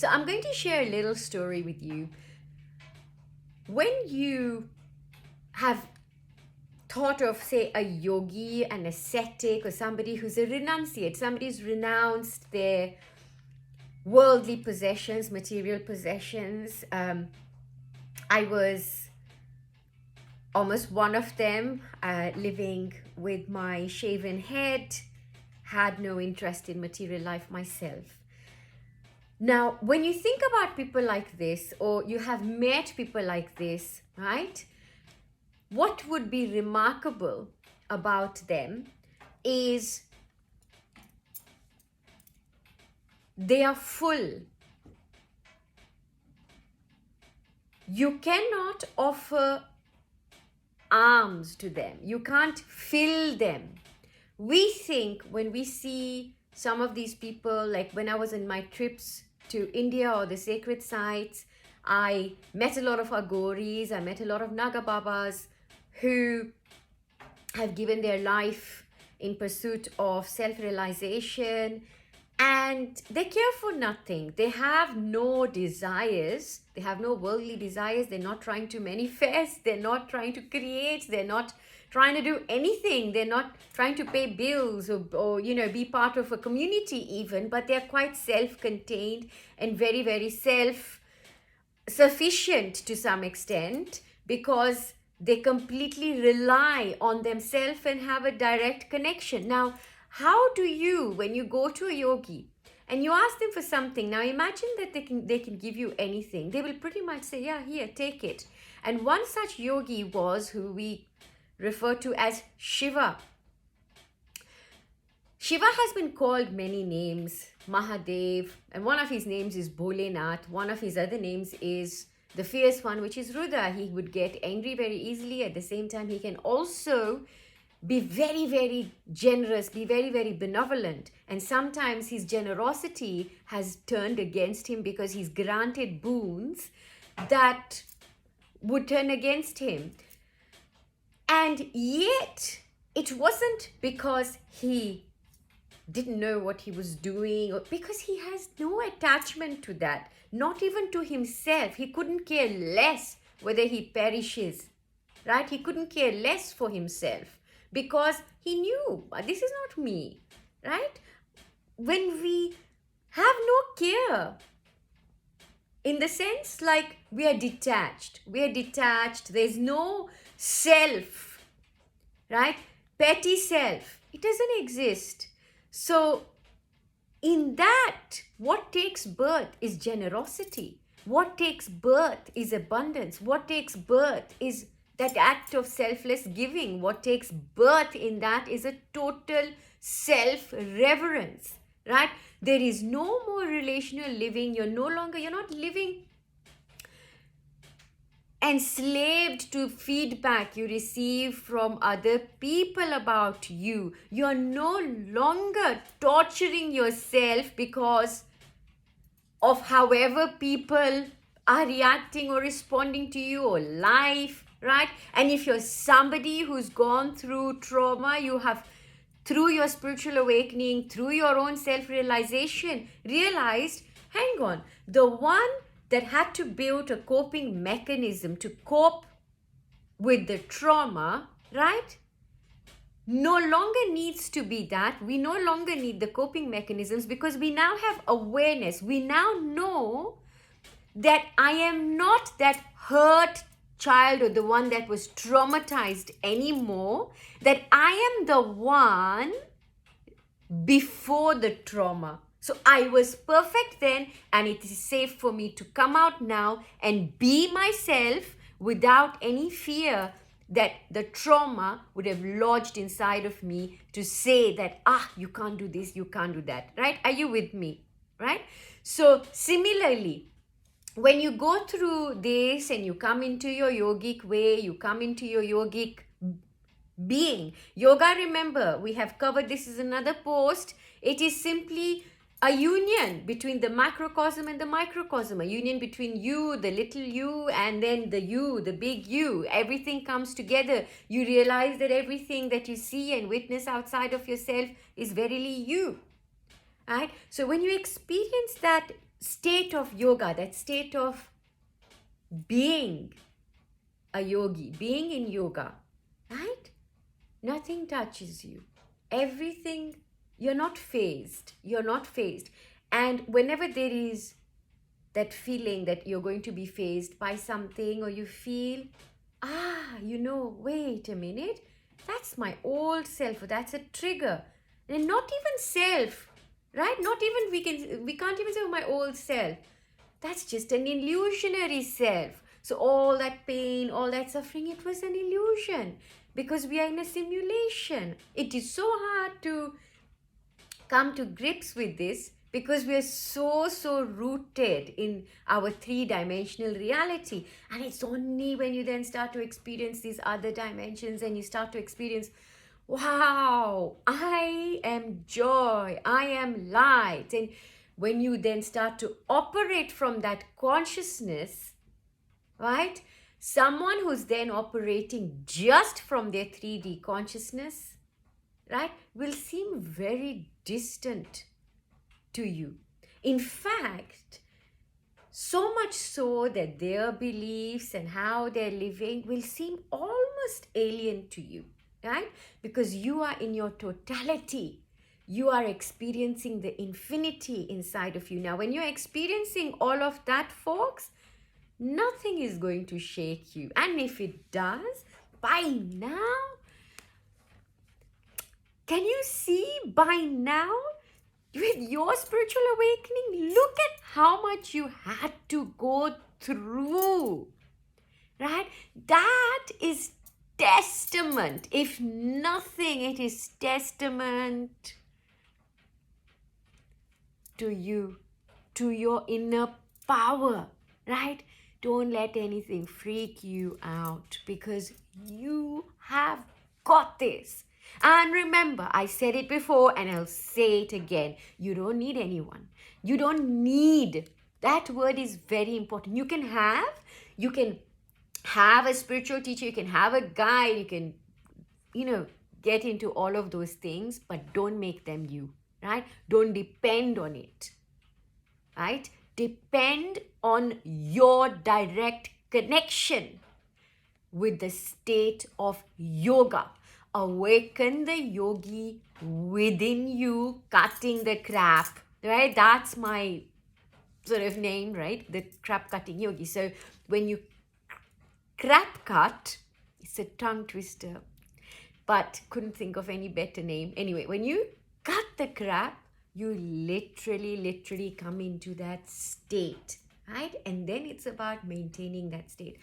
So I'm going to share a little story with you. When you have thought of, say, a yogi, an ascetic, or somebody who's a renunciate, somebody who's renounced their worldly possessions, material possessions, I was almost one of them, living with my shaven head, had no interest in material life myself. Now, when you think about people like this, or you have met people like this, right? What would be remarkable about them is they are full. You cannot offer arms to them. You can't fill them. We think when we see some of these people, like when I was in my trips to India or the sacred sites, I met a lot of Aghoris, I met a lot of Naga Babas who have given their life in pursuit of self-realization, and they care for nothing. They have no desires. They have no worldly desires. They're not trying to manifest. They're not trying to create. They're not trying to do anything. They're not trying to pay bills or be part of a community even, but they're quite self-contained and very, very self-sufficient to some extent, because they completely rely on themselves and have a direct connection. Now, how do you, when you go to a yogi and you ask them for something, now imagine that they can give you anything. They will pretty much say, yeah, here, take it. And one such yogi was who we refer to as Shiva. Shiva has been called many names, Mahadev, and one of his names is Bholenath. One of his other names is the fierce one, which is Rudra. He would get angry very easily. At the same time, he can also be very, very generous, be very, very benevolent. And sometimes his generosity has turned against him because he's granted boons that would turn against him. And yet, it wasn't because he didn't know what he was doing, or because he has no attachment to that, not even to himself. He couldn't care less whether he perishes, right? He couldn't care less for himself because he knew this is not me, right? When we have no care, in the sense like we are detached, there's no self, right? Petty self, it doesn't exist. So in that, what takes birth is generosity. What takes birth is abundance. What takes birth is that act of selfless giving. What takes birth in that is a total self-reverence, right? There is no more relational living. You're not living enslaved to feedback you receive from other people about you. You're no longer torturing yourself because of however people are reacting or responding to you or life, right? And if you're somebody who's gone through trauma, you have, through your spiritual awakening, through your own self-realization, realized, hang on, the one that had to build a coping mechanism to cope with the trauma, right? No longer needs to be that. We no longer need the coping mechanisms because we now have awareness. We now know that I am not that hurt child or the one that was traumatized anymore, that I am the one before the trauma. So I was perfect then, and it is safe for me to come out now and be myself without any fear that the trauma would have lodged inside of me to say that, you can't do this, you can't do that, right? Are you with me, right? So similarly, when you go through this and you come into your yogic way, you come into your yogic being. Yoga, remember, we have covered this is another post. It is simply a union between the macrocosm and the microcosm, a union between you, the little you, and then the you, the big you. Everything comes together. You realize that everything that you see and witness outside of yourself is verily you, right? So when you experience that state of yoga, that state of being a yogi, being in yoga, right? Nothing touches you. Everything, you're not phased. You're not phased. And whenever there is that feeling that you're going to be phased by something, or you feel, wait a minute, that's my old self, or that's a trigger. And not even self, right? Not even we can't even say, oh, my old self. That's just an illusionary self. So all that pain, all that suffering, it was an illusion, because we are in a simulation. It is so hard to come to grips with this, because we are so rooted in our three-dimensional reality. And it's only when you then start to experience these other dimensions, and you start to experience, wow, I am joy, I am light. And when you then start to operate from that consciousness, right? Someone who's then operating just from their 3D consciousness, right, will seem very distant to you. In fact, so much so that their beliefs and how they're living will seem almost alien to you, right? Because you are in your totality. You are experiencing the infinity inside of you. Now, when you're experiencing all of that, folks, nothing is going to shake you. And if it does, by now, can you see by now, with your spiritual awakening, look at how much you had to go through, right? That is testament. If nothing, it is testament to you, to your inner power, right? Don't let anything freak you out, because you have got this. And remember, I said it before and I'll say it again. You don't need anyone. You don't need. That word is very important. You can have a spiritual teacher, you can have a guide, you can, get into all of those things, but don't make them you, right? Don't depend on it, right? Depend on your direct connection with the state of yoga. Awaken the yogi within you, cutting the crap, right? That's my sort of name, right? The crap cutting yogi. So when you crap cut, it's a tongue twister, but couldn't think of any better name. Anyway, when you cut the crap, you literally come into that state, right? And then it's about maintaining that state.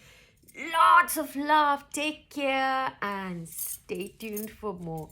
Lots of love. Take care and stay tuned for more.